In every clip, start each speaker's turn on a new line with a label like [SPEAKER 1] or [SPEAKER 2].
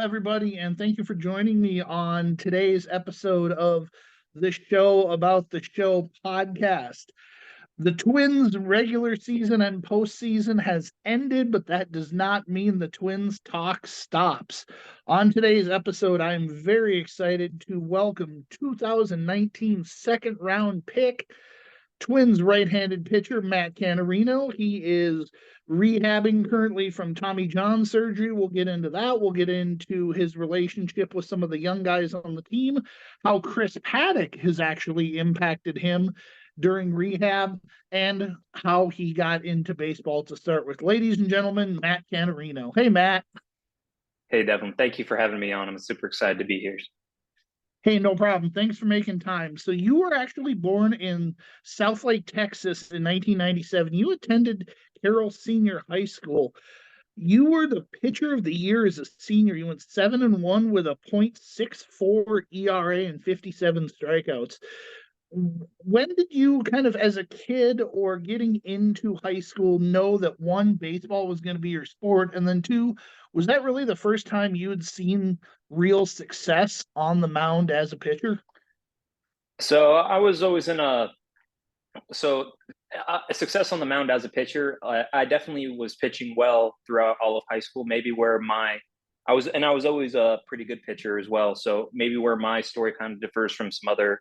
[SPEAKER 1] everybody, and thank you for joining me on today's episode of the Show About the Show podcast. The Twins' regular season and postseason has ended, but that does not mean the Twins talk stops. On today's episode, I'm very excited to welcome 2019 second round pick Twins right-handed pitcher Matt Canterino. He is rehabbing currently from Tommy John surgery. We'll get into that. We'll get into his relationship with some of the young guys on the team, how Chris Paddock has actually impacted him during rehab, and how he got into baseball to start with. Ladies and gentlemen, Matt Canterino. Hey, Matt.
[SPEAKER 2] Hey, Devin. Thank you for having me on. I'm super excited to be here.
[SPEAKER 1] Hey, no problem. Thanks for making time. So you were actually born in Southlake, Texas in 1997. You attended Carroll Senior High School. You were the pitcher of the year as a senior. You went 7-1 with a .64 ERA and 57 strikeouts. When did you kind of, as a kid or getting into high school, know that one, baseball was going to be your sport, and then two, was that really the first time you had seen real success on the mound as a pitcher?
[SPEAKER 2] So I was always success on the mound as a pitcher. I definitely was pitching well throughout all of high school. Maybe where I was always a pretty good pitcher as well. So maybe where my story kind of differs from some other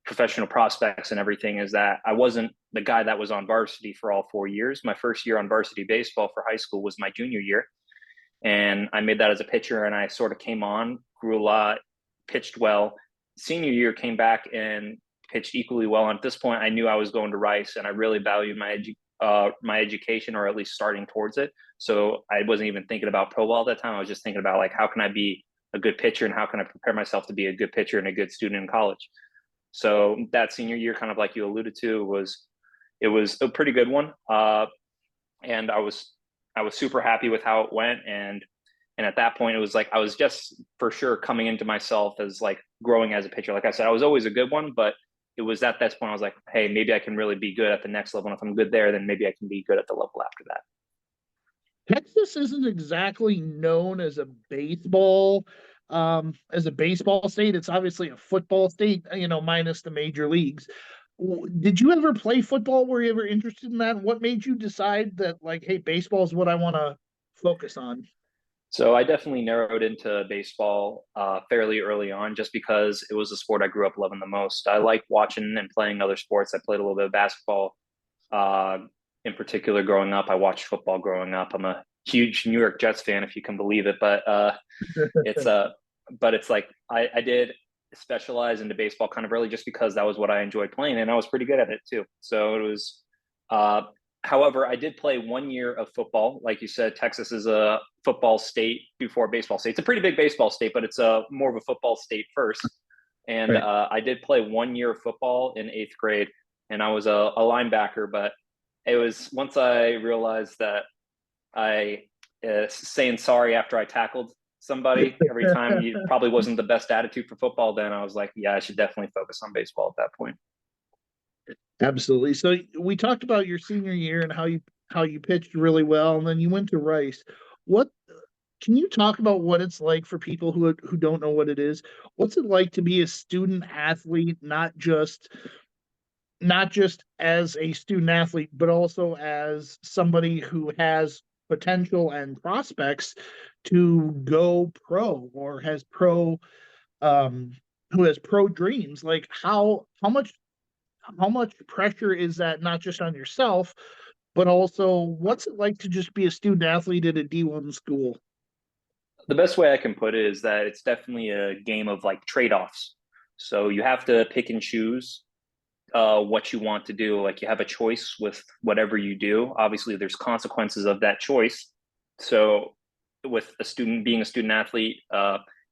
[SPEAKER 2] professional prospects and everything is that I wasn't the guy that was on varsity for all 4 years. My first year on varsity baseball for high school was my junior year. And I made that as a pitcher, and I sort of came on, grew a lot, pitched well. Senior year came back and pitched equally well. And at this point, I knew I was going to Rice, and I really valued my education, or at least starting towards it. So I wasn't even thinking about pro ball at that time. I was just thinking about, like, how can I be a good pitcher, and how can I prepare myself to be a good pitcher and a good student in college? So that senior year, kind of like you alluded to, it was a pretty good one. And I was super happy with how it went. And at that point, it was like I was just for sure coming into myself as like growing as a pitcher. Like I said, I was always a good one, but it was at that point I was like, hey, maybe I can really be good at the next level. And if I'm good there, then maybe I can be good at the level after that.
[SPEAKER 1] Texas isn't exactly known as a baseball state. It's obviously a football state, minus the major leagues. Did you ever play football? Were you ever interested in that? What made you decide that, like, hey, baseball is what I want to focus on?
[SPEAKER 2] So I definitely narrowed into baseball fairly early on, just because it was the sport I grew up loving the most. I like watching and playing other sports. I played a little bit of basketball. In particular, growing up, I watched football growing up. I'm a huge New York Jets fan, if you can believe it. But it's like I did specialize into baseball kind of early, just because that was what I enjoyed playing, and I was pretty good at it too. So it was. However, I did play 1 year of football. Like you said, Texas is a football state before baseball state. It's a pretty big baseball state, but it's more of a football state first. And right. I did play 1 year of football in 8th grade, and I was a linebacker. But it was once I realized that I saying sorry after I tackled somebody every time probably wasn't the best attitude for football. Then I was like, yeah, I should definitely focus on baseball at that point.
[SPEAKER 1] Absolutely. So we talked about your senior year and how you pitched really well, and then you went to Rice. What can you talk about what it's like for people who don't know what it is? What's it like to be a student athlete, not just as a student athlete, but also as somebody who has potential and prospects to go pro, or has who has pro dreams? Like how much pressure is that, not just on yourself, but also what's it like to just be a student athlete at a D1 school?
[SPEAKER 2] The best way I can put it is that it's definitely a game of like trade-offs. So you have to pick and choose what you want to do. Like, you have a choice with whatever you do. Obviously, there's consequences of that choice. So with being a student athlete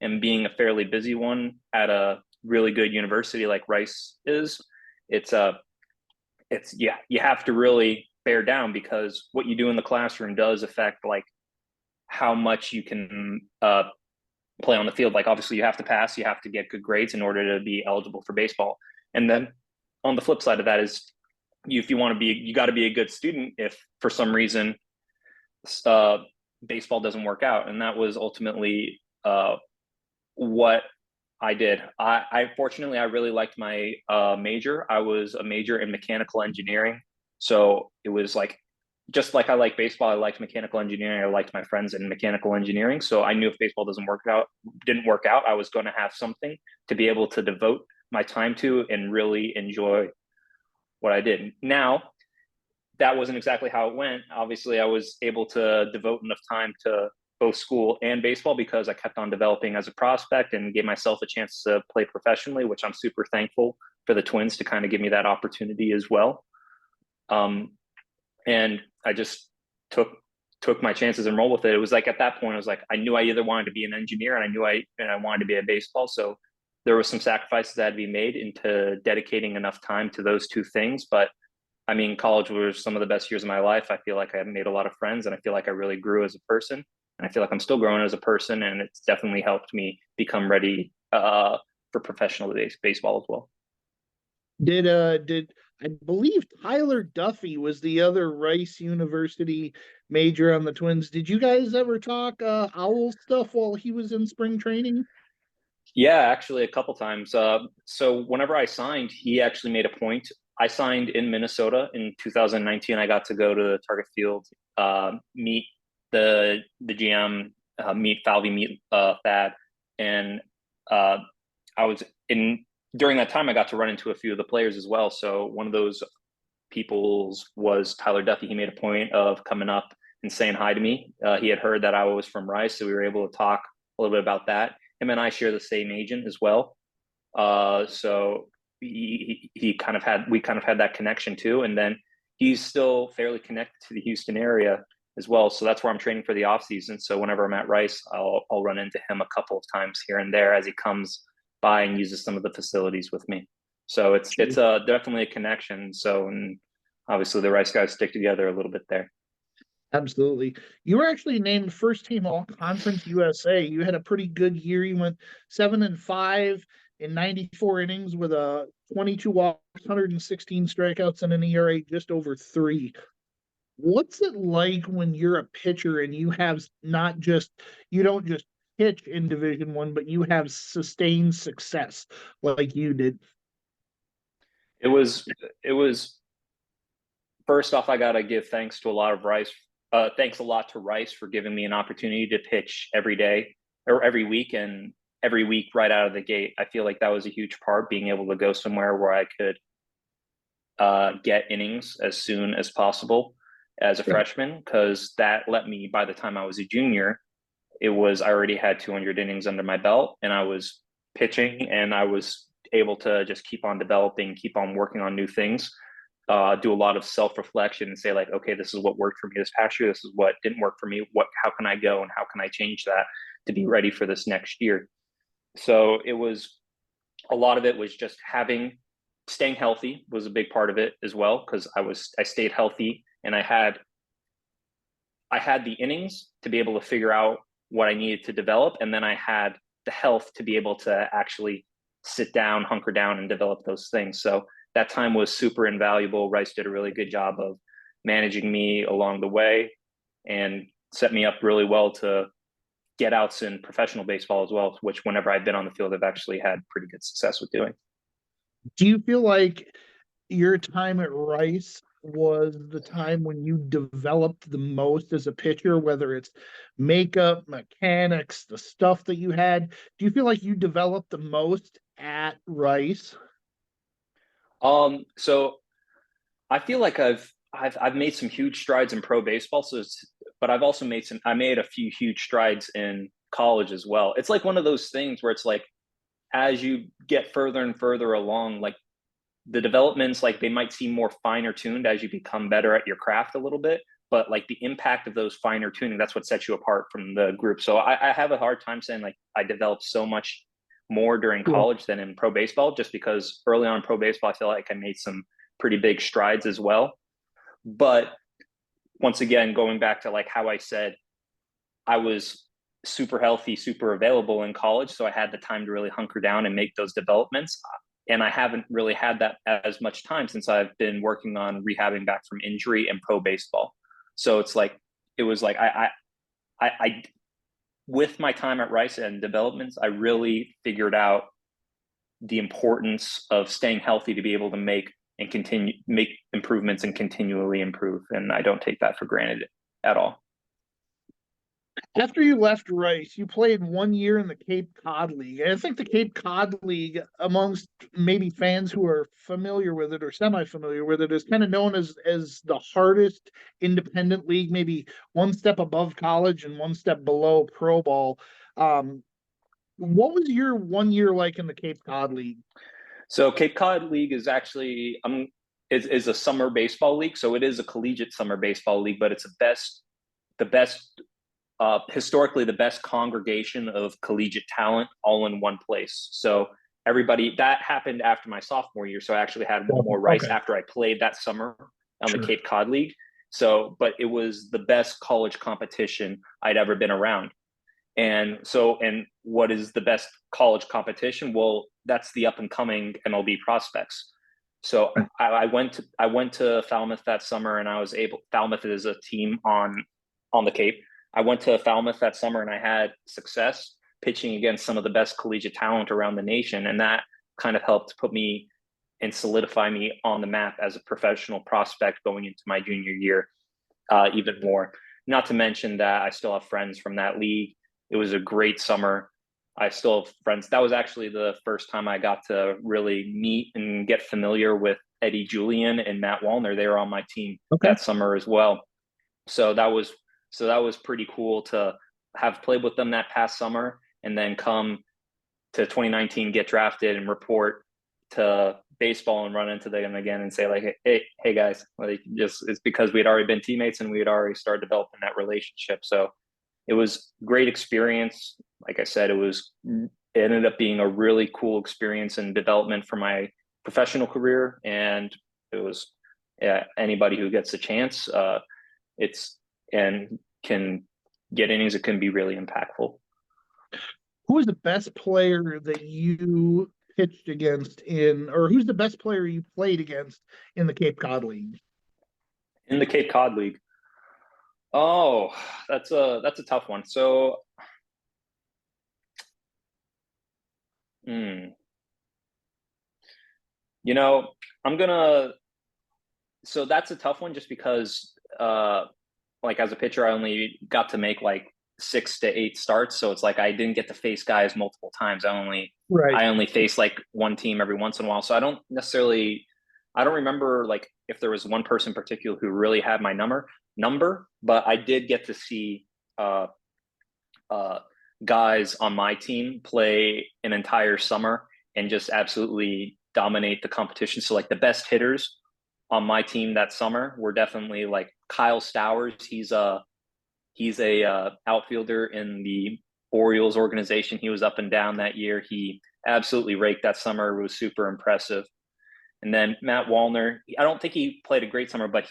[SPEAKER 2] and being a fairly busy one at a really good university like Rice is, you have to really bear down, because what you do in the classroom does affect like how much you can play on the field. Like, obviously you have to pass, you have to get good grades in order to be eligible for baseball. And then on the flip side of that is if you want to be, you got to be a good student if for some reason baseball doesn't work out. And that was ultimately what I did. I fortunately I really liked my major. I was a major in mechanical engineering, so it was like just like I like baseball, I liked mechanical engineering. I liked my friends in mechanical engineering, so I knew if baseball didn't work out, I was going to have something to be able to devote my time to and really enjoy what I did. Now, that wasn't exactly how it went. Obviously, I was able to devote enough time to both school and baseball because I kept on developing as a prospect and gave myself a chance to play professionally, which I'm super thankful for the Twins to kind of give me that opportunity as well. Um, and I just took my chances and rolled with it. It was like at that point, I was like, I knew I either wanted to be an engineer and I wanted to be a baseball. So there was some sacrifices that had to be made into dedicating enough time to those two things. But I mean, college was some of the best years of my life. I feel like I made a lot of friends and I feel like I really grew as a person. And I feel like I'm still growing as a person. And it's definitely helped me become ready for professional baseball as well.
[SPEAKER 1] Did I believe Tyler Duffy was the other Rice University major on the Twins? Did you guys ever talk owl stuff while he was in spring training?
[SPEAKER 2] Yeah, actually, a couple times. So whenever I signed, he actually made a point. I signed in Minnesota in 2019. I got to go to the Target Field, meet the GM, meet Falvey, meet Thad, and uh, I was in during that time. I got to run into a few of the players as well. So one of those people's was Tyler Duffy. He made a point of coming up and saying hi to me. He had heard that I was from Rice, so we were able to talk a little bit about that. Him and I share the same agent as well. So he kind of had we kind of had that connection too. And then he's still fairly connected to the Houston area as well. So that's where I'm training for the off season. So whenever I'm at Rice, I'll run into him a couple of times here and there as he comes by and uses some of the facilities with me. So it's definitely a connection. So and obviously the Rice guys stick together a little bit there.
[SPEAKER 1] Absolutely. You were actually named first team all conference USA. You had a pretty good year. You went 7-5 in 94 innings with a 22 walks, 116 strikeouts, and an ERA just over 3. What's it like when you're a pitcher and you have not just you don't just pitch in Division 1, but you have sustained success like you did?
[SPEAKER 2] It was first off, I gotta give thanks to a lot of Rice. Thanks a lot to Rice for giving me an opportunity to pitch every day or every week, and every week right out of the gate. I feel like that was a huge part, being able to go somewhere where I could get innings as soon as possible as a
[SPEAKER 1] Yeah.
[SPEAKER 2] freshman, because that let me. By the time I was a junior, I already had 200 innings under my belt, and I was pitching, and I was able to just keep on developing, keep on working on new things, do a lot of self-reflection and say like, okay, this is what worked for me this past year. This is what didn't work for me. How can I go and how can I change that to be ready for this next year? So it was a lot of it was just staying healthy was a big part of it as well. Cause I stayed healthy and I had the innings to be able to figure out what I needed to develop. And then I had the health to be able to actually sit down, hunker down and develop those things. So that time was super invaluable. Rice did a really good job of managing me along the way and set me up really well to get outs in professional baseball as well, which whenever I've been on the field, I've actually had pretty good success with doing.
[SPEAKER 1] Do you feel like your time at Rice was the time when you developed the most as a pitcher, whether it's makeup, mechanics, the stuff that you had? Do you feel like you developed the most at Rice?
[SPEAKER 2] So I feel like I've made some huge strides in pro baseball. But I've also I made a few huge strides in college as well. It's like one of those things where it's like, as you get further and further along, like the developments, like they might seem more finer tuned as you become better at your craft a little bit. But like the impact of those finer tuning, that's what sets you apart from the group. So I have a hard time saying like I developed so much more during
[SPEAKER 1] Yeah.
[SPEAKER 2] college than in pro baseball, just because early on in pro baseball, I feel like I made some pretty big strides as well. But once again, going back to like how I said, I was super healthy, super available in college. So I had the time to really hunker down and make those developments. And I haven't really had that as much time since I've been working on rehabbing back from injury and pro baseball. So it's like, it was like, I with my time at Rice and developments, I really figured out the importance of staying healthy to be able to make improvements and continually improve. And I don't take that for granted at all.
[SPEAKER 1] After you left Rice, you played 1 year in the Cape Cod League. And I think the Cape Cod League, amongst maybe fans who are familiar with it or semi-familiar with it, is kind of known as the hardest independent league, maybe one step above college and one step below pro ball. What was your 1 year like in the Cape Cod League?
[SPEAKER 2] So Cape Cod League is actually is a summer baseball league. So it is a collegiate summer baseball league, but it's the best historically the best congregation of collegiate talent all in one place. So everybody that happened after my sophomore year. So I actually had one more Rice after I played that summer on the Cape Cod League. So, but it was the best college competition I'd ever been around. And what is the best college competition? Well, that's the up and coming MLB prospects. So I went to Falmouth that summer, and Falmouth is a team on the Cape. I went to Falmouth that summer, and I had success pitching against some of the best collegiate talent around the nation, and that kind of helped put me and solidify me on the map as a professional prospect going into my junior year, even more. Not to mention that I still have friends from that league. It was a great summer. I still have friends. That was actually the first time I got to really meet and get familiar with Eddie Julian and Matt Wallner. They were on my team that summer as well. So that was pretty cool to have played with them that past summer, and then come to 2019, get drafted and report to baseball and run into them again and say like, hey guys, like it's because we had already been teammates and we had already started developing that relationship. So it was great experience. Like I said, it ended up being a really cool experience and development for my professional career. And it was anybody who gets a chance, and can get innings, it can be really impactful.
[SPEAKER 1] Who is the best player that you pitched against or who's the best player you played against in the Cape Cod League?
[SPEAKER 2] In the Cape Cod League. Oh, that's a tough one. So, so that's a tough one just because, like as a pitcher, I only got to make like 6 to 8 starts. So it's like, I didn't get to face guys multiple times. I only face like one team every once in a while. So I don't remember like if there was one person in particular who really had my number, but I did get to see guys on my team play an entire summer and just absolutely dominate the competition. So like the best hitters on my team that summer were definitely like Kyle Stowers. He's a outfielder in the Orioles organization. He was up and down that year. He absolutely raked that summer. It was super impressive. And then Matt Wallner, I don't think he played a great summer, but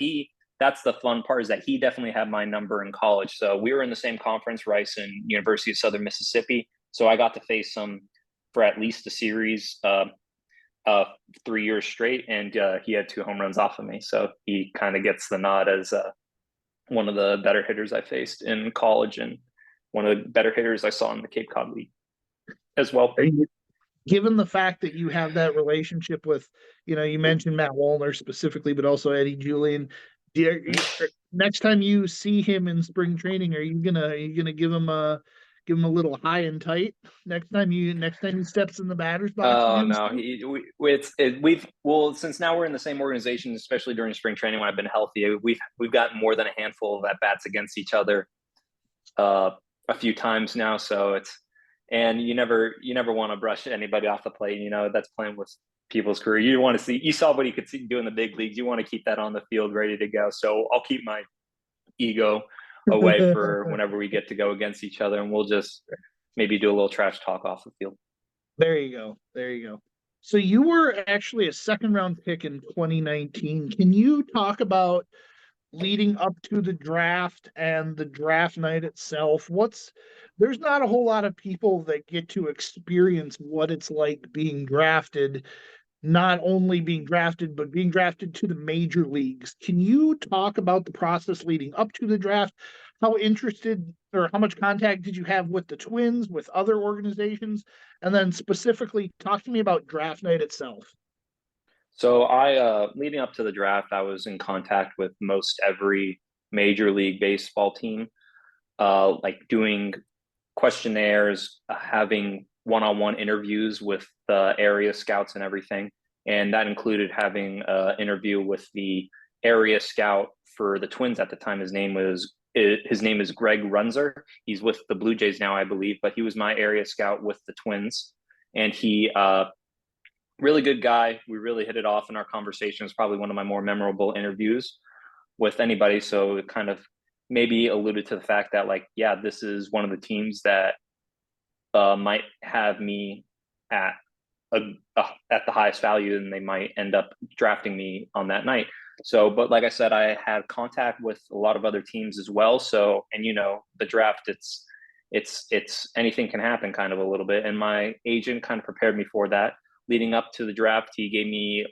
[SPEAKER 2] that's the fun part, is that he definitely had my number in college. So we were in the same conference, Rice and University of Southern Mississippi. So I got to face him for at least a series, 3 years straight. And he had 2 home runs off of me. So he kind of gets the nod as one of the better hitters I faced in college, and one of the better hitters I saw in the Cape Cod League as well.
[SPEAKER 1] Given the fact that you have that relationship with, you mentioned Matt Wallner specifically, but also Eddie Julian, next time you see him in spring training, are you gonna give him a little high and tight next time he steps in the batter's box?
[SPEAKER 2] Oh no, since now we're in the same organization, especially during spring training when I've been healthy, we've gotten more than a handful of at bats against each other a few times now. So and you never want to brush anybody off the plate. That's playing with people's career. You saw what he could do in the big leagues. You want to keep that on the field ready to go. So I'll keep my ego away for whenever we get to go against each other, and we'll just maybe do a little trash talk off the field.
[SPEAKER 1] There you go. So you were actually a 2nd-round pick in 2019. Can you talk about leading up to the draft and the draft night itself? There's not a whole lot of people that get to experience what it's like being drafted, not only being drafted, but being drafted to the major leagues. Can you talk about the process leading up to the draft, how interested or how much contact did you have with the Twins, with other organizations? And then specifically talk to me about draft night itself.
[SPEAKER 2] So leading up to the draft, I was in contact with most every Major League Baseball team, like doing questionnaires, having one-on-one interviews with the area scouts and everything. And that included having an interview with the area scout for the Twins at the time. His name is Greg Runzer. He's with the Blue Jays now, I believe, but he was my area scout with the Twins, and he really good guy. We really hit it off in our conversation. It was probably one of my more memorable interviews with anybody. So it kind of maybe alluded to the fact that, like, yeah, this is one of the teams that might have me at at the highest value, and they might end up drafting me on that night. So, but like I said, I had contact with a lot of other teams as well. So, and the draft, it's anything can happen kind of a little bit. And my agent kind of prepared me for that. Leading up to the draft, he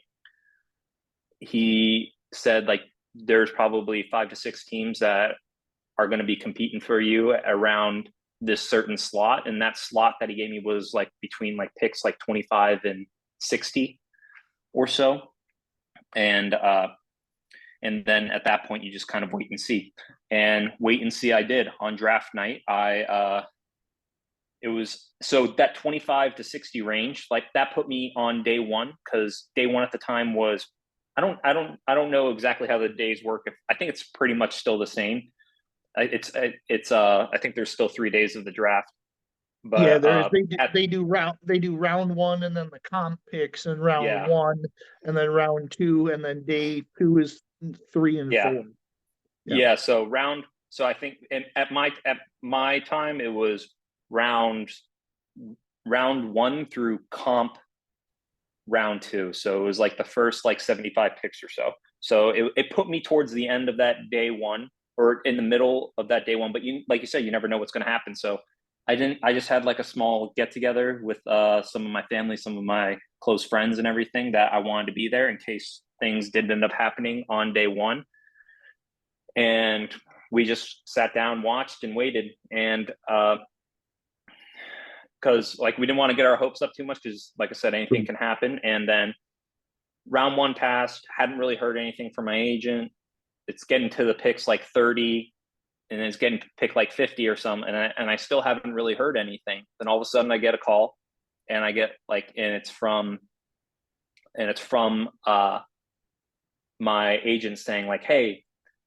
[SPEAKER 2] said, like, there's probably 5 to 6 teams that are going to be competing for you around this certain slot. And that slot that he gave me was like between like picks like 25 and 60 or so. And then at that point, you just kind of wait and see. And wait and see I did. On draft night, it was so that 25 to 60 range, like that put me on day one, because day one at the time was I don't know exactly how the days work. I think it's pretty much still the same. I think there's still 3 days of the draft. But
[SPEAKER 1] Yeah, they do round one, and then the comp picks in round
[SPEAKER 2] yeah,
[SPEAKER 1] one, and then round two, and then day two is 3 and
[SPEAKER 2] yeah,
[SPEAKER 1] 4.
[SPEAKER 2] yeah. So I think at my time it was round one through comp round 2. So it was like the first like 75 picks or so. So it put me towards the end of that day one, or in the middle of that day one. But like you said, you never know what's going to happen. So I just had like a small get together with some of my family, some of my close friends and everything, that I wanted to be there in case things did end up happening on day one. And we just sat down, watched, and waited. And because like we didn't want to get our hopes up too much, because like I said, anything can happen. And then round one passed, hadn't really heard anything from my agent. It's getting to the picks like 30, and it's getting picked like 50 or something, and I still haven't really heard anything. Then all of a sudden I get a call, and I get like, and it's from my agent saying like, hey,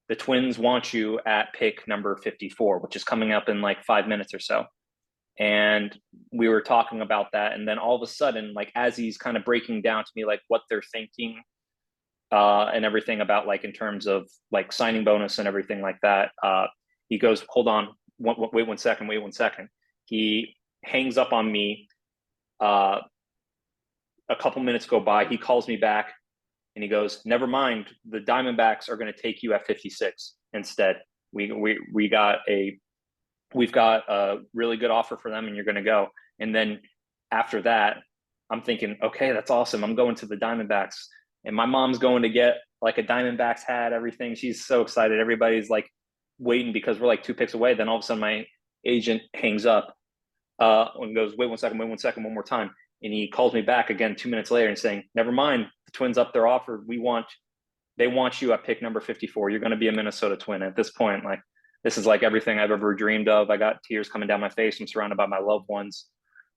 [SPEAKER 2] the Twins want you at pick number 54, which is coming up in like 5 minutes or so. And we were talking about that, and then all of a sudden, like, as he's kind of breaking down to me like what they're thinking and everything about, like, in terms of like signing bonus and everything like that, he goes, hold on, wait 1 second, wait 1 second. He hangs up on me. A couple minutes go by. He calls me back, and he goes, never mind, the Diamondbacks are going to take you at 56 instead. We've got a really good offer for them, and you're going to go. And then after that, I'm thinking, okay, that's awesome. I'm going to the Diamondbacks, and my mom's going to get like a Diamondbacks hat, everything. She's so excited. Everybody's like waiting because we're like 2 picks away. Then all of a sudden my agent hangs up and goes, wait 1 second, one more time. And he calls me back again 2 minutes later and saying, never mind, the Twins up their offer. They want you at pick number 54. You're going to be a Minnesota Twin. At this point, like, this is like everything I've ever dreamed of. I got tears coming down my face. I'm surrounded by my loved ones.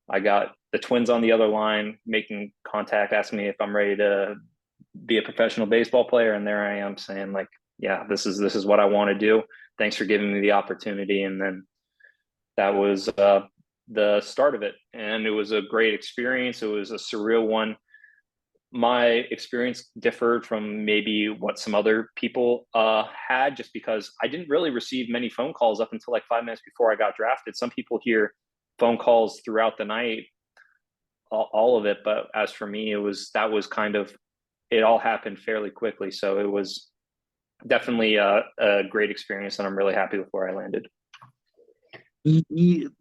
[SPEAKER 2] I got the Twins on the other line making contact, asking me if I'm ready to be a professional baseball player. And there I am saying, like, yeah, this is what I want to do. Thanks for giving me the opportunity. And then that was the start of it. And it was a great experience. It was a surreal one. My experience differed from maybe what some other people had, just because I didn't really receive many phone calls up until like 5 minutes before I got drafted. Some people hear phone calls throughout the night, all of it. But as for me, that was kind of, it all happened fairly quickly. So it was definitely a great experience, and I'm really happy with where I landed.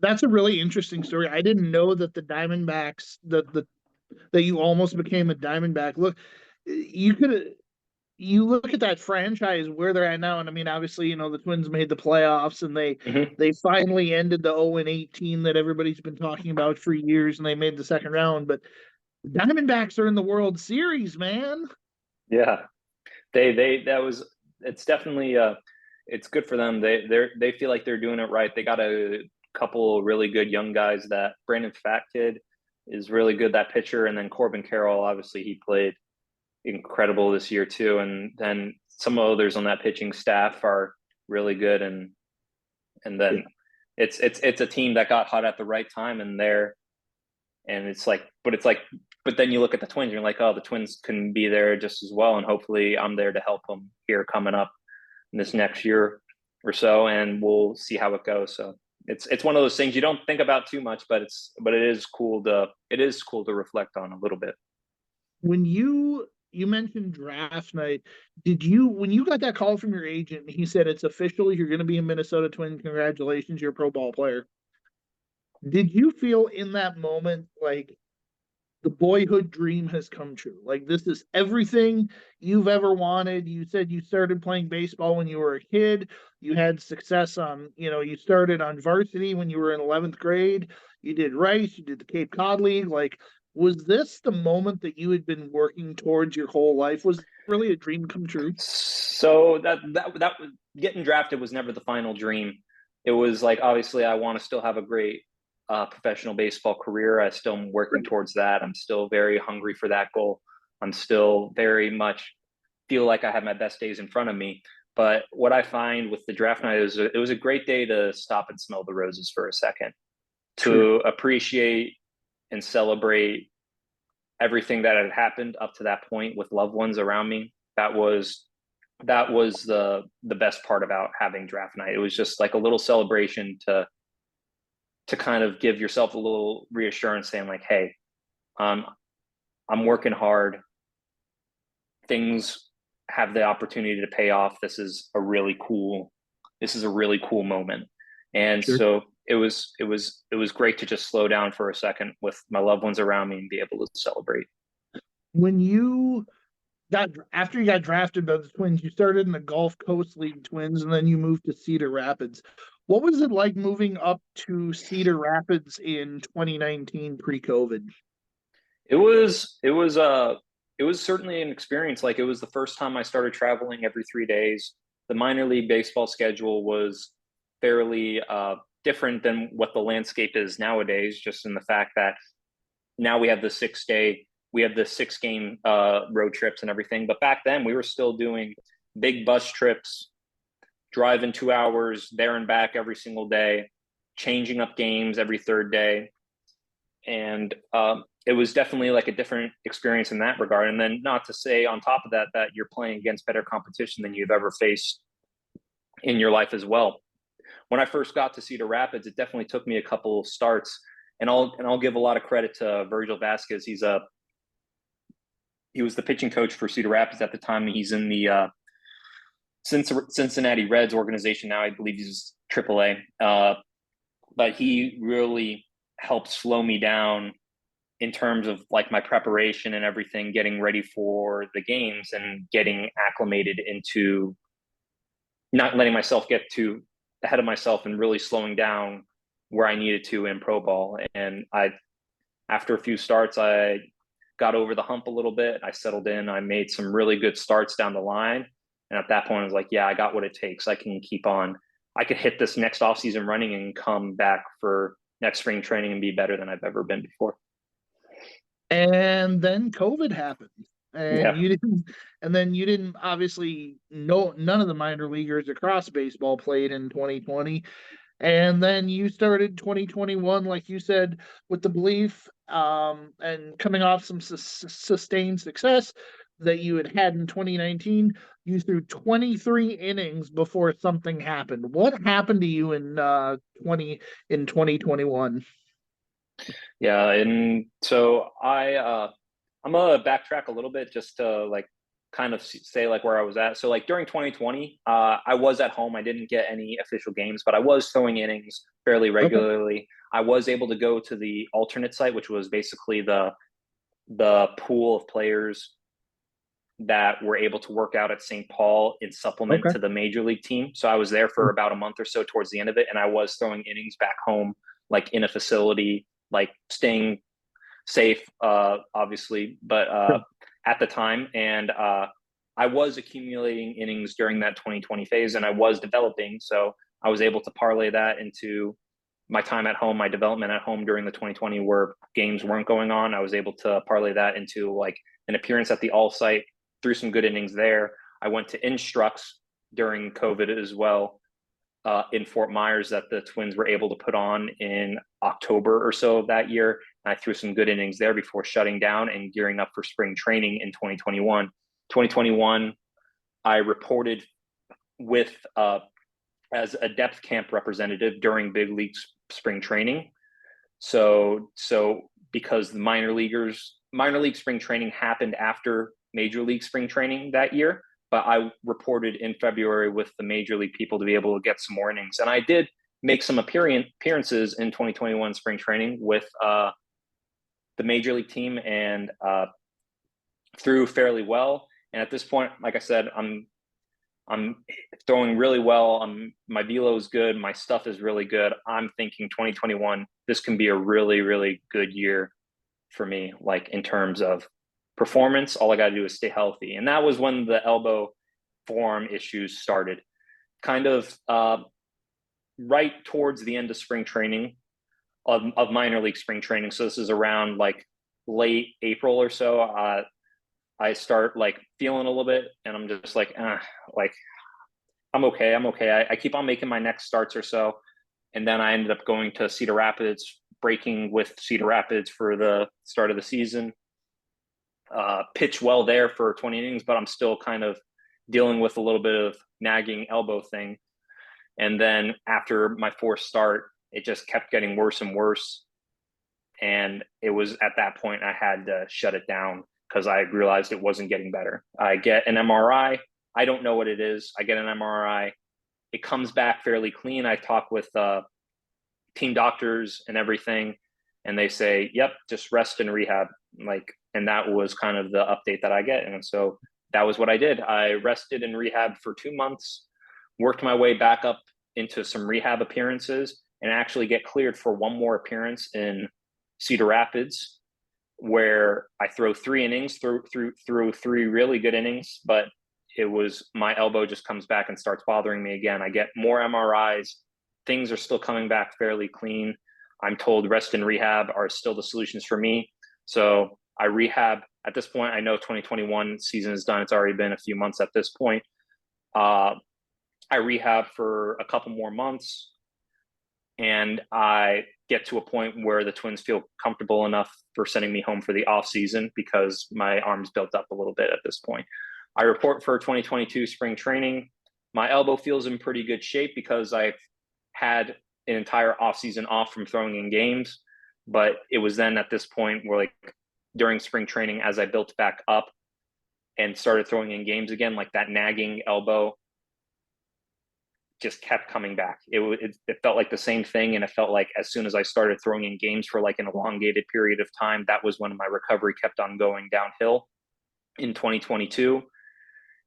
[SPEAKER 1] That's a really interesting story. I didn't know that the Diamondbacks, that you almost became a Diamondback. Look, you could have. you look at that franchise where they're at now, and I mean, obviously, the Twins made the playoffs, and they
[SPEAKER 2] Mhm.
[SPEAKER 1] they finally ended the 0-18 that everybody's been talking about for years, and they made the second round. But the Diamondbacks are in the World Series, man.
[SPEAKER 2] Yeah, that was, it's definitely it's good for them. They feel like they're doing it right. They got a couple really good young guys. That Brandon Fat kid is really good, that pitcher, and then Corbin Carroll, obviously he played incredible this year too. And then some others on that pitching staff are really good. And
[SPEAKER 1] Yeah.
[SPEAKER 2] then it's a team that got hot at the right time, and they're and it's like, but then you look at the Twins, and you're like, oh, the Twins can be there just as well, and hopefully I'm there to help them here coming up in this next year or so, and we'll see how it goes. So it's one of those things you don't think about too much, but it is cool to reflect on a little bit.
[SPEAKER 1] When you mentioned draft night, did you when you got that call from your agent and he said it's official, you're going to be a Minnesota Twin, congratulations, you're a pro ball player. Did you feel in that moment like the boyhood dream has come true? Like this is everything you've ever wanted. You said you started playing baseball when you were a kid. You had success you started on varsity when you were in 11th grade. You did Rice, you did the Cape Cod League. Like, was this the moment that you had been working towards your whole life? Was it really a dream come true?
[SPEAKER 2] So that getting drafted was never the final dream. It was like, obviously I want to still have a great professional baseball career. I still am working towards that. I'm still very hungry for that goal. I'm still very much feel like I have my best days in front of me. But what I find with the draft night is it was a great day to stop and smell the roses for a second,
[SPEAKER 1] True.
[SPEAKER 2] to appreciate and celebrate everything that had happened up to that point with loved ones around me. That was the best part about having draft night. It was just like a little celebration to kind of give yourself a little reassurance, saying like, hey, um, I'm working hard. Things have the opportunity to pay off. This is a really cool moment. And
[SPEAKER 1] Sure.
[SPEAKER 2] so it was great to just slow down for a second with my loved ones around me and be able to celebrate.
[SPEAKER 1] When you got after you got drafted by the Twins, you started in the Gulf Coast League Twins, and then you moved to Cedar Rapids. What was it like moving up to Cedar Rapids in 2019 pre-COVID?
[SPEAKER 2] It was certainly an experience. Like, it was the first time I started traveling every 3 days. The minor league baseball schedule was fairly different than what the landscape is nowadays, just in the fact that now we have the 6 game road trips and everything. But back then we were still doing big bus trips, driving 2 hours there and back every single day, changing up games every third day. And it was definitely like a different experience in that regard. And then, not to say on top of that, that you're playing against better competition than you've ever faced in your life as well. When I first got to Cedar Rapids, it definitely took me a couple of starts, and I'll give a lot of credit to Virgil Vasquez. He was the pitching coach for Cedar Rapids at the time. He's in the Cincinnati Reds organization now. I believe he's AAA. But he really helped slow me down in terms of like my preparation and everything, getting ready for the games and getting acclimated into not letting myself get too ahead of myself and really slowing down where I needed to in pro ball. And after a few starts, I got over the hump a little bit. I settled in. I made some really good starts down the line. And at that point, I was like, yeah, I got what it takes. I can keep on. I could hit this next offseason running and come back for next spring training and be better than I've ever been before.
[SPEAKER 1] And then COVID happened. And
[SPEAKER 2] Yeah.
[SPEAKER 1] you didn't, and then you didn't obviously know none of the minor leaguers across baseball played in 2020. And then you started 2021, like you said, with the belief and coming off some sustained success that you had in 2019. You threw 23 innings before something happened. What happened to you in 2021?
[SPEAKER 2] Yeah. And so I'm gonna backtrack a little bit just to like kind of say like where I was at. So like during 2020, I was at home. I didn't get any official games, but I was throwing innings fairly
[SPEAKER 1] Okay.
[SPEAKER 2] regularly. I was able to go to the alternate site, which was basically the pool of players that were able to work out at St. Paul in supplement
[SPEAKER 1] Okay.
[SPEAKER 2] to the major league team. So I was there for about a month or so towards the end of it, and I was throwing innings back home, like in a facility, like staying safe, obviously, but
[SPEAKER 1] Sure.
[SPEAKER 2] at the time. And I was accumulating innings during that 2020 phase, and I was developing. So I was able to parlay that into my time at home, my development at home during the 2020 where games weren't going on. I was able to parlay that into like an appearance at the All Site, threw some good innings there. I went to Instructs during COVID as well, in Fort Myers, that the Twins were able to put on in October or so of that year. And I threw some good innings there before shutting down and gearing up for spring training in 2021. 2021, I reported with as a depth camp representative during big league spring training. So because the minor league spring training happened after major league spring training that year, but I reported in February with the major league people to be able to get some more innings. And I did make some appearances in 2021 spring training with the major league team, and threw fairly well. And at this point, like I said, I'm throwing really well. My velo is good. My stuff is really good. I'm thinking 2021, this can be a really, really good year for me, like in terms of performance. All I got to do is stay healthy. And that was when the elbow forearm issues started, kind of right towards the end of spring training, of minor league spring training. So this is around like late April or so. I start like feeling a little bit, and I'm just like I'm okay. I keep on making my next starts or so. And then I ended up going to Cedar Rapids, breaking with Cedar Rapids for the start of the season. Pitch well there for 20 innings, but I'm still kind of dealing with a little bit of nagging elbow thing. And then after my fourth start, it just kept getting worse and worse. And it was at that point I had to shut it down because I realized it wasn't getting better. I get an MRI. I don't know what it is. I get an MRI. It comes back fairly clean. I talk with team doctors and everything, and they say, "Yep, just rest and rehab." And that was kind of the update that I get. And so that was what I did. I rested and rehab for 2 months, worked my way back up into some rehab appearances, and actually get cleared for one more appearance in Cedar Rapids, where I throw 3 innings, through 3 really good innings, but it was my elbow just comes back and starts bothering me again. I get more MRIs. Things are still coming back fairly clean. I'm told rest and rehab are still the solutions for me. So I rehab. At this point, I know 2021 season is done. It's already been a few months at this point. I rehab for a couple more months, and I get to a point where the Twins feel comfortable enough for sending me home for the off season because my arm's built up a little bit at this point. I report for 2022 spring training. My elbow feels in pretty good shape because I've had an entire offseason off from throwing in games. But it was then at this point where, like, during spring training, as I built back up and started throwing in games again, like that nagging elbow just kept coming back. It felt like the same thing. And it felt like as soon as I started throwing in games for like an elongated period of time, that was when my recovery kept on going downhill in 2022.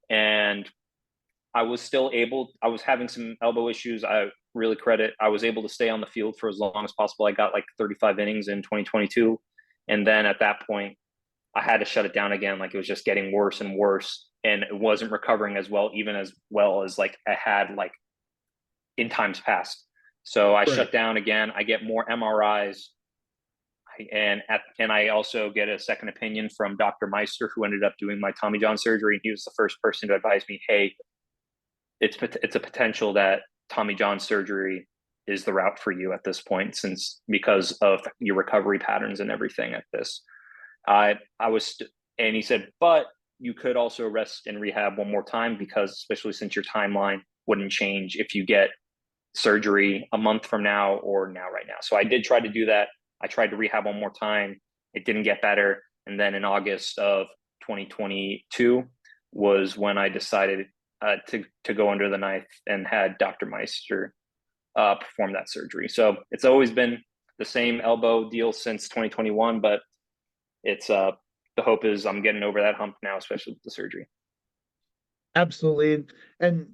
[SPEAKER 2] And I was having some elbow issues. I was able to stay on the field for as long as possible. I got like 35 innings in 2022. And then at that point, I had to shut it down again. Like, it was just getting worse and worse. And it wasn't recovering as well, even as well as like I had like in times past. So I shut down again. I get more MRIs. And I also get a second opinion from Dr. Meister, who ended up doing my Tommy John surgery. And he was the first person to advise me, hey, it's a potential that Tommy John surgery is the route for you at this point, because of your recovery patterns and everything at this. And he said, but you could also rest and rehab one more time, because especially since your timeline wouldn't change if you get surgery a month from now or now right now. So I did try to do that. I tried to rehab one more time. It didn't get better. And then in August of 2022 was when I decided to go under the knife and had Dr. Meister perform that surgery. So it's always been the same elbow deal since 2021, but it's the hope is I'm getting over that hump now, especially with the surgery.
[SPEAKER 1] Absolutely. And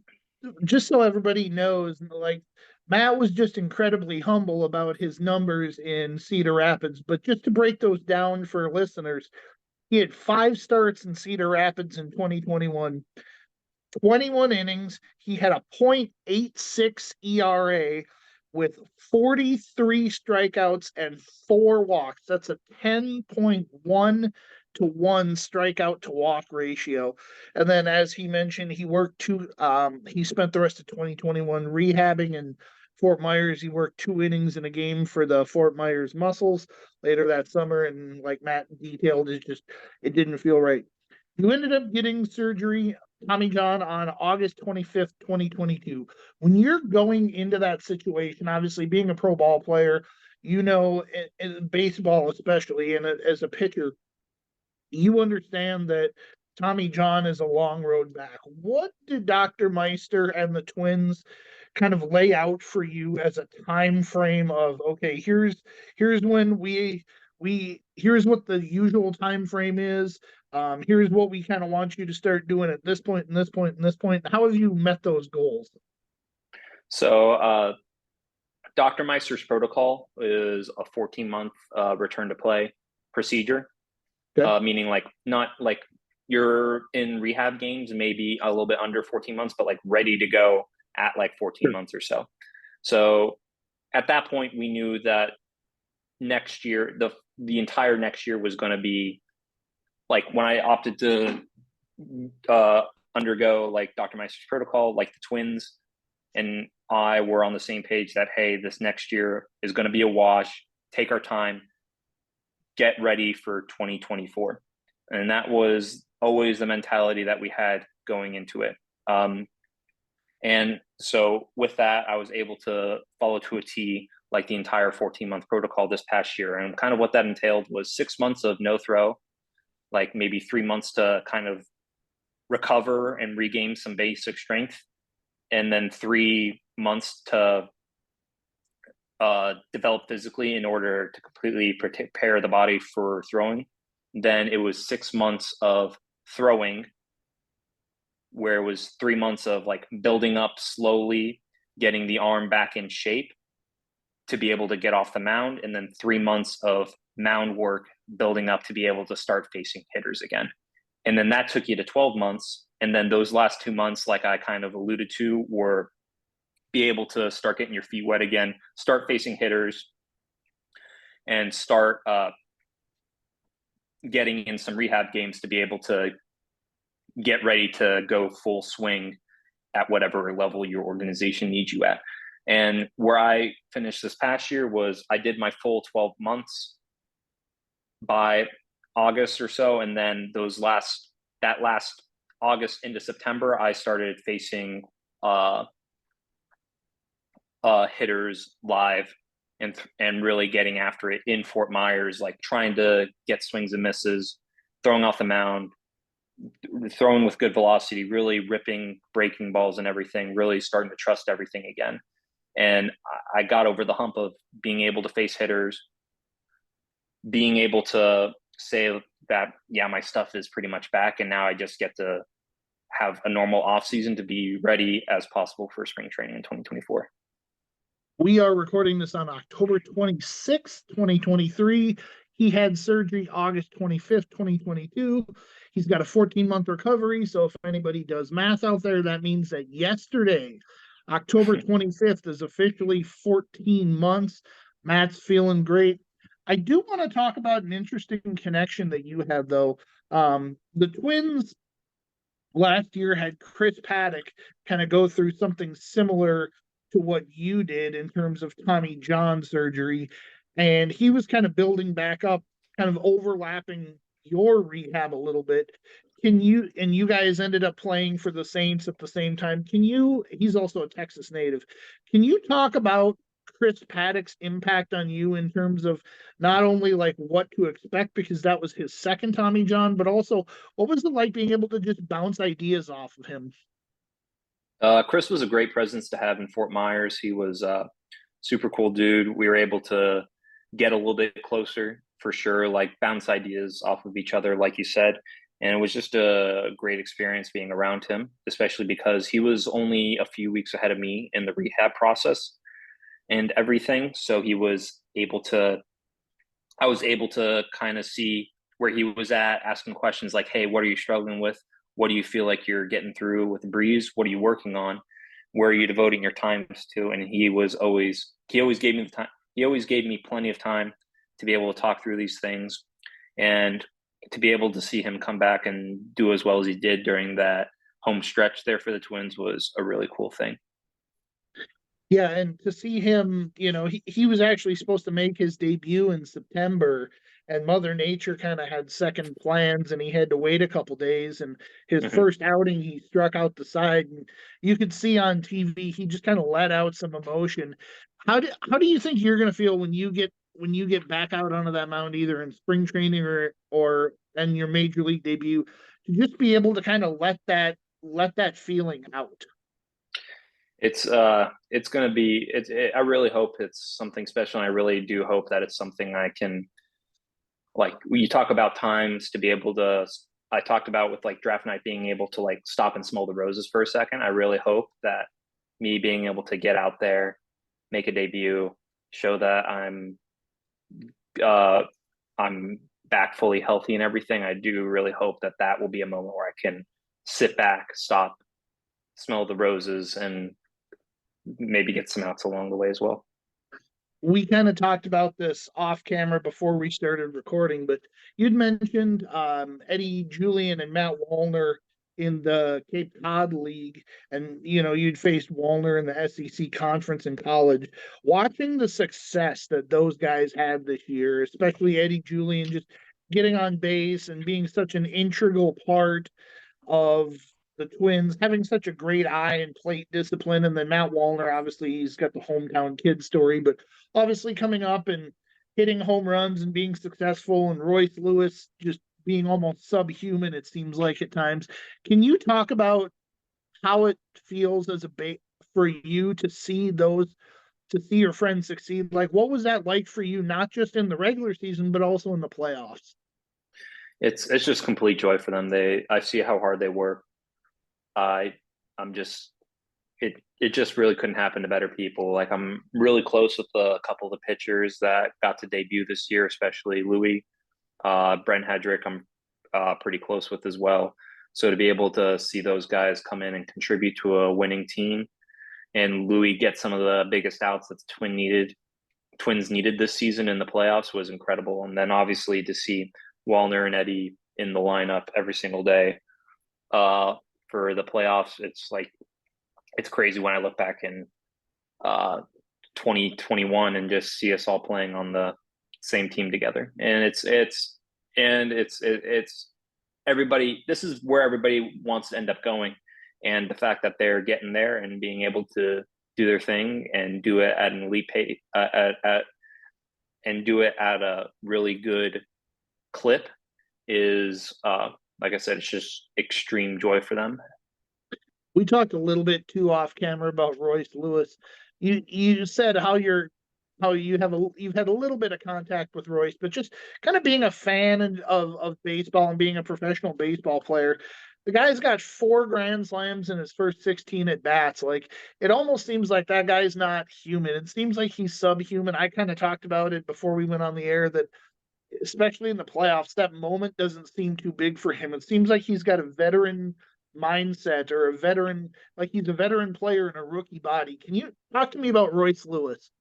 [SPEAKER 1] just so everybody knows, like Matt was just incredibly humble about his numbers in Cedar Rapids, but just to break those down for listeners, he had 5 starts in Cedar Rapids in 2021, 21 innings. He had a .86 ERA with 43 strikeouts and 4 walks. That's a 10.1 to 1 strikeout to walk ratio. And then, as he mentioned, he spent the rest of 2021 rehabbing in Fort Myers. He worked 2 innings in a game for the Fort Myers Muscles later that summer. And like Matt detailed, it didn't feel right. You ended up getting surgery, Tommy John, on August 25th, 2022. When you're going into that situation, obviously being a pro ball player, in baseball especially, and as a pitcher, you understand that Tommy John is a long road back. What did Dr. Meister and the Twins kind of lay out for you as a time frame of, okay, here's when here's what the usual time frame is. Here's what we kind of want you to start doing at this point and this point and this point. How have you met those goals?
[SPEAKER 2] So Dr. Meister's protocol is a 14-month return to play procedure.
[SPEAKER 1] Okay.
[SPEAKER 2] Meaning like not like you're in rehab games, maybe a little bit under 14 months, but like ready to go at like 14
[SPEAKER 1] Sure.
[SPEAKER 2] months or so. So at that point, we knew that next year, the entire next year was going to be like when I opted to undergo like Dr. Meister's protocol, like the Twins and I were on the same page that, hey, this next year is going to be a wash, take our time, get ready for 2024. And that was always the mentality that we had going into it. And so with that, I was able to follow to a T like the entire 14-month protocol this past year. And kind of what that entailed was 6 months of no throw, like maybe 3 months to kind of recover and regain some basic strength, and then 3 months to develop physically in order to completely prepare the body for throwing. Then it was 6 months of throwing, where it was 3 months of like building up slowly, getting the arm back in shape to be able to get off the mound, and then 3 months of mound work building up to be able to start facing hitters again. And then that took you to 12 months. And then those last 2 months, like I kind of alluded to, were be able to start getting your feet wet again, start facing hitters, and start getting in some rehab games to be able to get ready to go full swing at whatever level your organization needs you at. And where I finished this past year was I did my full 12 months by August or so. And then that last August into September, I started facing hitters live and really getting after it in Fort Myers, like trying to get swings and misses, throwing off the mound, throwing with good velocity, really ripping breaking balls and everything, really starting to trust everything again. And I got over the hump of being able to face hitters, being able to say that, yeah, my stuff is pretty much back. And now I just get to have a normal off season to be ready as possible for spring training in 2024.
[SPEAKER 1] We are recording this on October 26th, 2023. He had surgery August 25th, 2022. He's got a 14-month recovery. So if anybody does math out there, that means that yesterday, October 25th, is officially 14 months. Matt's feeling great. I do want to talk about an interesting connection that you have, though. The Twins last year had Chris Paddock kind of go through something similar to what you did in terms of Tommy John surgery. And he was kind of building back up, kind of overlapping your rehab a little bit. And you guys ended up playing for the Saints at the same time. He's also a Texas native. Can you talk about Chris Paddock's impact on you in terms of not only like what to expect, because that was his second Tommy John, but also what was it like being able to just bounce ideas off of him?
[SPEAKER 2] Chris was a great presence to have in Fort Myers. He was a super cool dude. We were able to get a little bit closer for sure, like bounce ideas off of each other, like you said. And it was just a great experience being around him, especially because he was only a few weeks ahead of me in the rehab process and everything. So I was able to kind of see where he was at, asking questions like, hey, what are you struggling with? What do you feel like you're getting through with Breeze? What are you working on? Where are you devoting your times to? And he always gave me the time. He always gave me plenty of time to be able to talk through these things, and to be able to see him come back and do as well as he did during that home stretch there for the Twins was a really cool thing.
[SPEAKER 1] Yeah, and to see him, he was actually supposed to make his debut in September, and Mother Nature kind of had second plans, and he had to wait a couple days. And his
[SPEAKER 2] Mm-hmm.
[SPEAKER 1] first outing, he struck out the side, and you could see on TV he just kind of let out some emotion. How do you think you're going to feel when you get back out onto that mound, either in spring training or in your major league debut, to just be able to kind of let that feeling out?
[SPEAKER 2] It's gonna be I really hope it's something special, and I really do hope that it's something I can, like, when you talk about times to be able to, I talked about with like draft night being able to like stop and smell the roses for a second. I really hope that me being able to get out there, make a debut, show that uh I'm back fully healthy and everything. I do really hope that that will be a moment where I can sit back, stop, smell the roses, and maybe get some outs along the way as well.
[SPEAKER 1] We kind of talked about this off camera before we started recording, but you'd mentioned Eddie Julian and Matt Wallner in the Cape Cod League, and you'd faced Wallner in the SEC conference in college. Watching the success that those guys had this year, especially Eddie Julian just getting on base and being such an integral part of the Twins, having such a great eye and plate discipline. And then Matt Wallner, obviously, he's got the hometown kid story, but obviously coming up and hitting home runs and being successful, and Royce Lewis just being almost subhuman, it seems like at times. Can you talk about how it feels as for you to see your friends succeed? Like, what was that like for you, not just in the regular season, but also in the playoffs?
[SPEAKER 2] It's just complete joy for them. I see how hard they work. I I'm just it just really couldn't happen to better people. Like, I'm really close with a couple of the pitchers that got to debut this year, especially Louis, Brent Hedrick. I'm pretty close with as well. So to be able to see those guys come in and contribute to a winning team, and Louis get some of the biggest outs that the Twins needed this season in the playoffs was incredible. And then obviously to see Wallner and Eddie in the lineup every single day uh, for the playoffs, it's crazy when I look back in uh, 2021 and just see us all playing on the same team together. And it's everybody. This is where everybody wants to end up going, and the fact that they're getting there and being able to do their thing and do it at an elite pace, and do it at a really good clip is, like I said, it's just extreme joy for them.
[SPEAKER 1] We talked a little bit too off camera about Royce Lewis. You said how you've had a little bit of contact with Royce, but just kind of being a fan of baseball and being a professional baseball player. The guy's got 4 grand slams in his first 16 at bats. Like, it almost seems like that guy's not human. It seems like he's subhuman. I kind of talked about it before we went on the air, that especially in the playoffs, that moment doesn't seem too big for him. It seems like he's got a veteran mindset, or like he's a veteran player in a rookie body. Can you talk to me about Royce Lewis?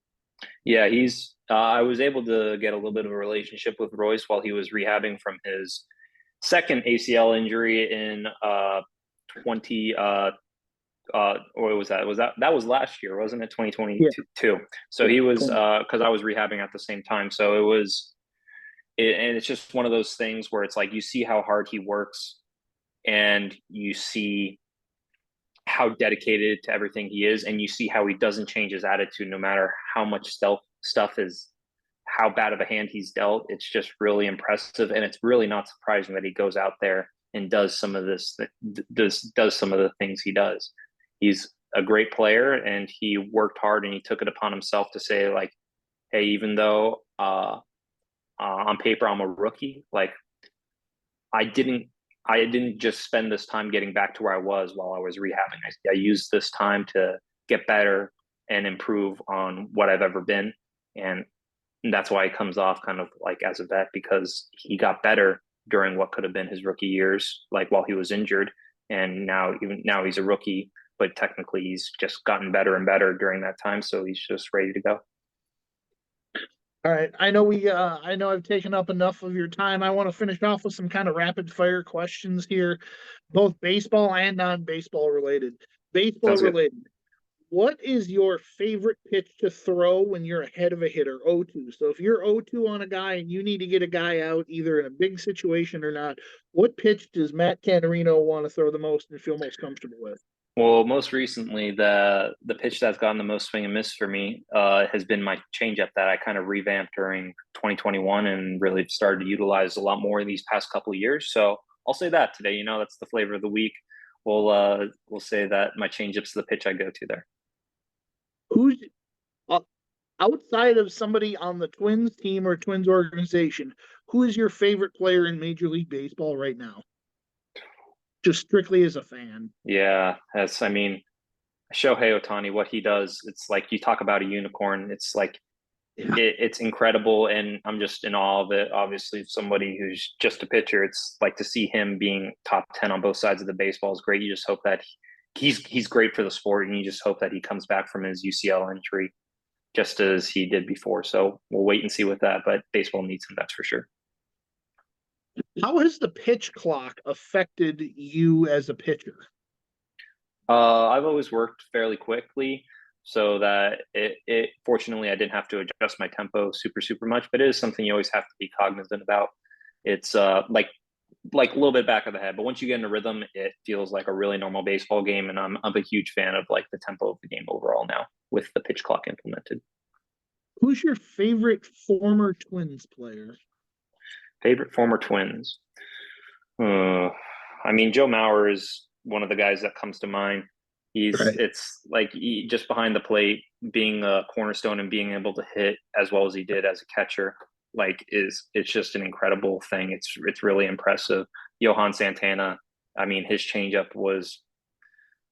[SPEAKER 2] Yeah, he's. I was able to get a little bit of a relationship with Royce while he was rehabbing from his second ACL injury in 20 or was that was last year, wasn't it?
[SPEAKER 1] Yeah,
[SPEAKER 2] 2022. So he was, because I was rehabbing at the same time. So and it's just one of those things where it's like you see how hard he works, and you see how dedicated to everything he is, and you see how he doesn't change his attitude no matter how much stuff is, how bad of a hand he's dealt. It's just really impressive, and it's really not surprising that he goes out there and does some of does some of the things he does. He's a great player, and he worked hard, and he took it upon himself to say, like, hey, even though on paper I'm a rookie. Like I didn't I didn't just spend this time getting back to where I was while I was rehabbing. I used this time to get better and improve on what I've ever been. And that's why he comes off kind of like as a vet, because he got better during what could have been his rookie years, like while he was injured. And now he's a rookie, but technically he's just gotten better and better during that time. So he's just ready to go.
[SPEAKER 1] All right. I know I've taken up enough of your time. I want to finish off with some kind of rapid fire questions here, both baseball and non-baseball related. Baseball
[SPEAKER 2] Sounds good.
[SPEAKER 1] related. What is your favorite pitch to throw when you're ahead of a hitter? 0-2. So if you're 0-2 on a guy and you need to get a guy out either in a big situation or not, what pitch does Matt Canterino want to throw the most and feel most comfortable with?
[SPEAKER 2] Well, most recently, the pitch that's gotten the most swing and miss for me has been my changeup that I kind of revamped during 2021 and really started to utilize a lot more in these past couple of years. So I'll say that today. That's the flavor of the week. We'll say that my changeup's the pitch I go to there.
[SPEAKER 1] Who's uh, outside of somebody on the Twins team or Twins organization? Who is your favorite player in Major League Baseball right now? Just strictly as a fan.
[SPEAKER 2] Yeah, I mean, Shohei Ohtani, what he does, it's like you talk about a unicorn. It's like
[SPEAKER 1] Yeah.
[SPEAKER 2] it's incredible, and I'm just in awe of it. Obviously, somebody who's just a pitcher, it's like to see him being top 10 on both sides of the baseball is great. You just hope that he's great for the sport, and you just hope that he comes back from his UCL injury just as he did before. So we'll wait and see with that, but baseball needs him, that's for sure.
[SPEAKER 1] How has the pitch clock affected you as a pitcher?
[SPEAKER 2] I've always worked fairly quickly, so that it fortunately I didn't have to adjust my tempo super much, but it is something you always have to be cognizant about. It's like a little bit back of the head, but once you get in a rhythm, it feels like a really normal baseball game, and I'm a huge fan of like the tempo of the game overall now with the pitch clock implemented.
[SPEAKER 1] Who's your favorite former Twins player?
[SPEAKER 2] Favorite former Twins? I mean, Joe Mauer is one of the guys that comes to mind.
[SPEAKER 1] Right.
[SPEAKER 2] It's like just behind the plate, being a cornerstone and being able to hit as well as he did as a catcher, like it's just an incredible thing. It's really impressive. Johan Santana, I mean, his changeup was,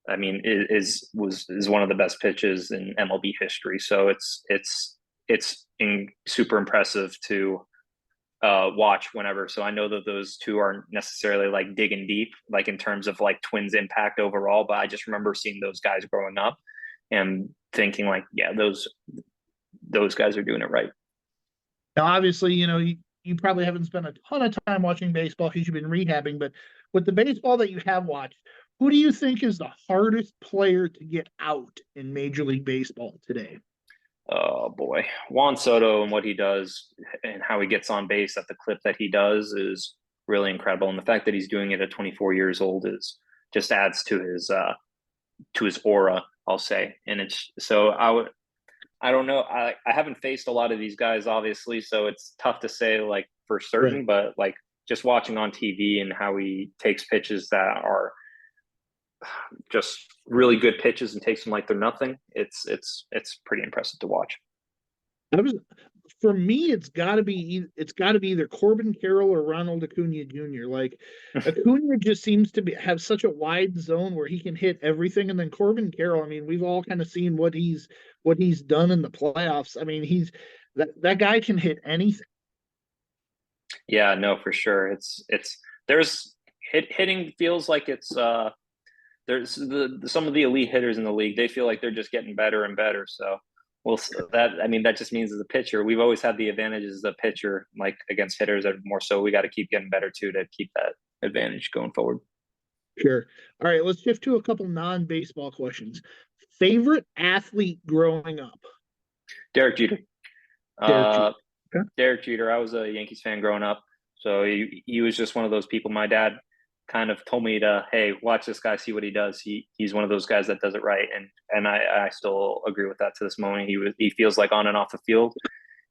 [SPEAKER 2] I mean, is one of the best pitches in MLB history. So it's super impressive to watch whenever. So I know that those two aren't necessarily like digging deep, like in terms of like Twins impact overall, but I just remember seeing those guys growing up and thinking like, yeah, those guys are doing it right.
[SPEAKER 1] Now, obviously, you probably haven't spent a ton of time watching baseball because you've been rehabbing, but with the baseball that you have watched, who do you think is the hardest player to get out in Major League Baseball today?
[SPEAKER 2] Oh boy, Juan Soto and what he does and how he gets on base at the clip that he does is really incredible. And the fact that he's doing it at 24 years old is just adds to his aura, I'll say. And it's so I don't know. I haven't faced a lot of these guys, obviously, so it's tough to say like for
[SPEAKER 1] Right.
[SPEAKER 2] certain, but like just watching on TV and how he takes pitches that are just really good pitches and takes them like they're nothing. It's pretty impressive to watch.
[SPEAKER 1] I was For me, it's got to be either Corbin Carroll or Ronald Acuna Jr. Like Acuna just seems to have such a wide zone where he can hit everything, and then Corbin Carroll. I mean, we've all kind of seen what he's done in the playoffs. I mean, that guy can hit anything.
[SPEAKER 2] Yeah, no, for sure. It's there's hitting feels like it's there's some of the elite hitters in the league. They feel like they're just getting better and better. So well, that I mean that just means as a pitcher, we've always had the advantages as a pitcher, like against hitters. And more so, we got to keep getting better too to keep that advantage going forward.
[SPEAKER 1] Sure. All right, let's shift to a couple non-baseball questions. Favorite athlete growing up?
[SPEAKER 2] Derek Jeter.
[SPEAKER 1] Derek Jeter.
[SPEAKER 2] Uh,
[SPEAKER 1] Okay.
[SPEAKER 2] Derek Jeter. I was a Yankees fan growing up, so he was just one of those people. My dad kind of told me to, hey, watch this guy, see what he does. He's one of those guys that does it right, and I still agree with that to this moment. He feels like on and off the field,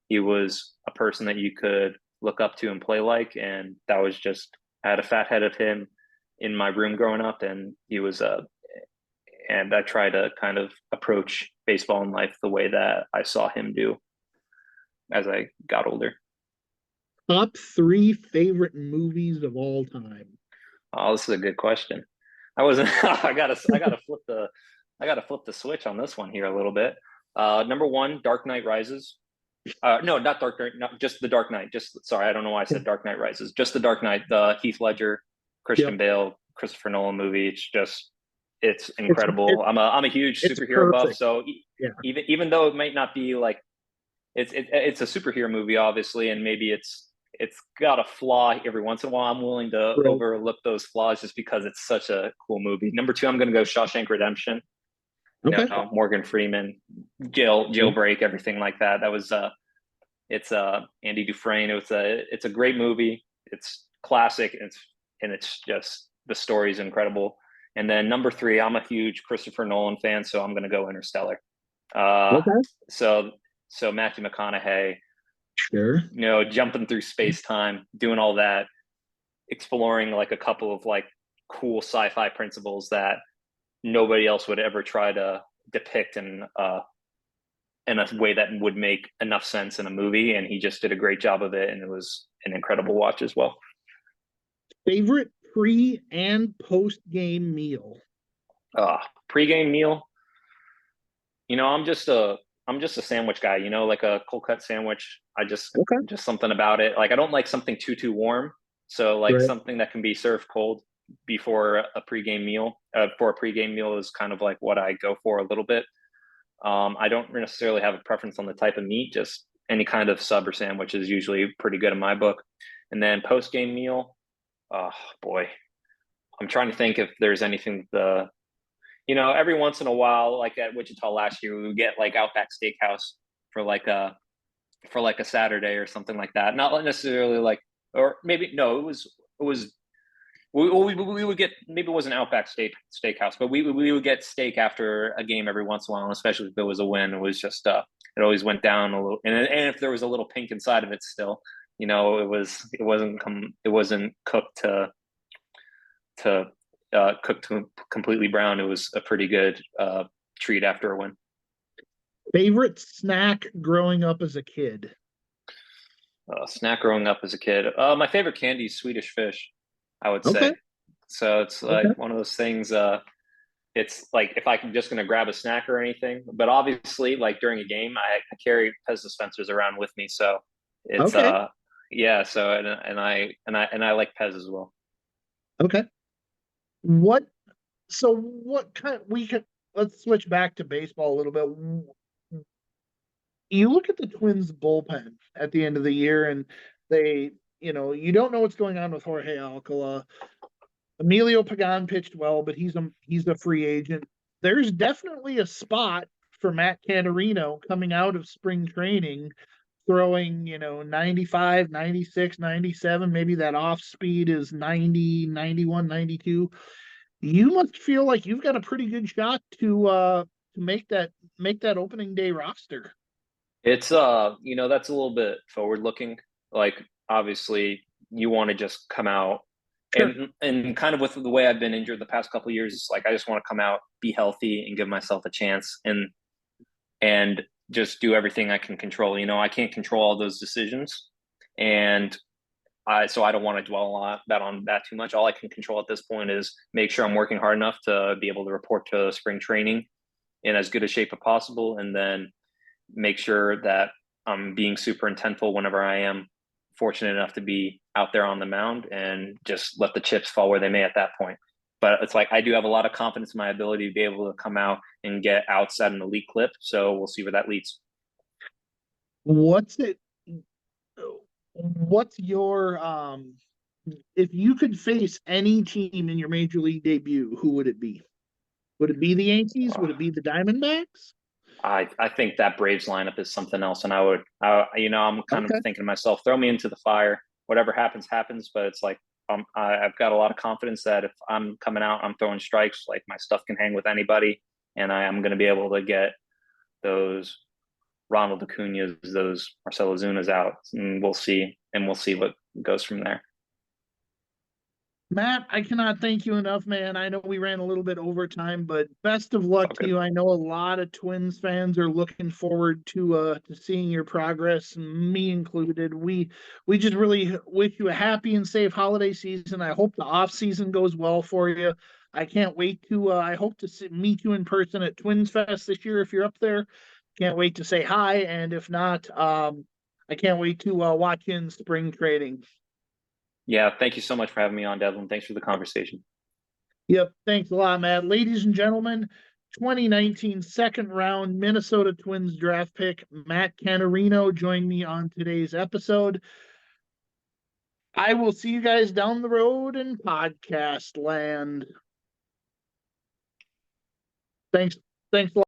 [SPEAKER 2] he was a person that you could look up to and play like, and that was just I had a fat head of him in my room growing up, and he was and I try to kind of approach baseball in life the way that I saw him do as I got older.
[SPEAKER 1] Top three favorite movies of all time.
[SPEAKER 2] Oh, this is a good question. I wasn't. I gotta flip the switch on this one here a little bit. Number one, Dark Knight Rises. No, not Dark Knight, not just the Dark Knight. Just sorry, I don't know why I said Dark Knight Rises. Just the Dark Knight, the Heath Ledger,
[SPEAKER 1] Yep.
[SPEAKER 2] Christian Bale, Christopher Nolan movie. It's
[SPEAKER 1] It's it,
[SPEAKER 2] incredible. I'm a huge
[SPEAKER 1] it's
[SPEAKER 2] superhero buff,
[SPEAKER 1] perfect.
[SPEAKER 2] so
[SPEAKER 1] Yeah.
[SPEAKER 2] even though it might not be like it's a superhero movie, obviously, and maybe it's got a flaw every once in a while. I'm willing to
[SPEAKER 1] Right.
[SPEAKER 2] overlook those flaws just because it's such a cool movie. Number two, I'm going to go Shawshank Redemption.
[SPEAKER 1] Okay.
[SPEAKER 2] Morgan Freeman,
[SPEAKER 1] Yep.
[SPEAKER 2] jailbreak, everything like that. That was it's Andy Dufresne. It's a great movie. It's classic. And it's just the story is incredible. And then number three, I'm a huge Christopher Nolan fan, so I'm going to go Interstellar. Uh,
[SPEAKER 1] Okay.
[SPEAKER 2] so so Matthew McConaughey,
[SPEAKER 1] Sure.
[SPEAKER 2] jumping through space time, doing all that, exploring like a couple of like cool sci-fi principles that nobody else would ever try to depict in a way that would make enough sense in a movie, and he just did a great job of it, and it was an incredible watch as well.
[SPEAKER 1] Favorite pre and post game meal.
[SPEAKER 2] Pre-game meal, I'm just a sandwich guy, like a cold cut sandwich.
[SPEAKER 1] Okay.
[SPEAKER 2] Just something about it. Like I don't like something too warm. So like
[SPEAKER 1] Right.
[SPEAKER 2] something that can be served cold before a pregame meal. For a pregame meal is kind of like what I go for a little bit. I don't necessarily have a preference on the type of meat. Just any kind of sub or sandwich is usually pretty good in my book. And then post game meal, oh boy, I'm trying to think if there's anything every once in a while, like at Wichita last year, we would get like Outback Steakhouse for like a for like a Saturday or something like that. Not necessarily like, or maybe no, it was we would get, maybe it wasn't Outback Steakhouse, but we would get steak after a game every once in a while, and especially if there was a win. It was just it always went down a little, and if there was a little pink inside of it still, it wasn't cooked to completely brown. It was a pretty good treat after a win.
[SPEAKER 1] Favorite snack growing up as a kid.
[SPEAKER 2] Snack growing up as a kid. My favorite candy is Swedish Fish, I would
[SPEAKER 1] Okay.
[SPEAKER 2] say. So it's like
[SPEAKER 1] Okay.
[SPEAKER 2] one of those things. It's like if I'm just gonna grab a snack or anything, but obviously, like during a game, I carry Pez dispensers around with me, so it's
[SPEAKER 1] Okay.
[SPEAKER 2] yeah. So and I like Pez as well.
[SPEAKER 1] Okay. What so what kind we could let's switch back to baseball a little bit. You look at the Twins bullpen at the end of the year and they, you don't know what's going on with Jorge Alcala. Emilio Pagan pitched well, but he's a free agent. There's definitely a spot for Matt Canterino coming out of spring training, throwing, 95, 96, 97. Maybe that off speed is 90, 91, 92. You must feel like you've got a pretty good shot to make that opening day roster.
[SPEAKER 2] It's that's a little bit forward looking. Like obviously you want to just come out
[SPEAKER 1] Sure.
[SPEAKER 2] and kind of with the way I've been injured the past couple of years, it's like I just want to come out, be healthy and give myself a chance and just do everything I can control. I can't control all those decisions. And so I don't want to dwell on that too much. All I can control at this point is make sure I'm working hard enough to be able to report to spring training in as good a shape as possible, and then make sure that I'm being super intentful whenever I am fortunate enough to be out there on the mound, and just let the chips fall where they may at that point. But it's like I do have a lot of confidence in my ability to be able to come out and get outs at an elite clip. So we'll see where that leads.
[SPEAKER 1] What's it? What's your if you could face any team in your major league debut, who would it be? Would it be the Yankees? Would it be the Diamondbacks?
[SPEAKER 2] I think that Braves lineup is something else, and I'm kind of
[SPEAKER 1] Okay.
[SPEAKER 2] thinking to myself, throw me into the fire. Whatever happens, happens. But it's like I've got a lot of confidence that if I'm coming out, I'm throwing strikes. Like my stuff can hang with anybody, and I am going to be able to get those Ronald Acuña's, those Marcelo Zuna's out, and we'll see what goes from there.
[SPEAKER 1] Matt, I cannot thank you enough, man. I know we ran a little bit over time, but best of luck
[SPEAKER 2] All
[SPEAKER 1] to
[SPEAKER 2] good.
[SPEAKER 1] you. I know a lot of Twins fans are looking forward to seeing your progress, me included. We just really wish you a happy and safe holiday season. I hope the off season goes well for you. I can't wait to I hope to meet you in person at Twins Fest this year if you're up there. Can't wait to say hi, and if not, I can't wait to watch you in spring training.
[SPEAKER 2] Yeah, thank you so much for having me on, Devlin. Thanks for the conversation.
[SPEAKER 1] Yep. Thanks a lot, Matt. Ladies and gentlemen, 2019 second round Minnesota Twins draft pick, Matt Canterino, joined me on today's episode. I will see you guys down the road in podcast land. Thanks. Thanks a lot.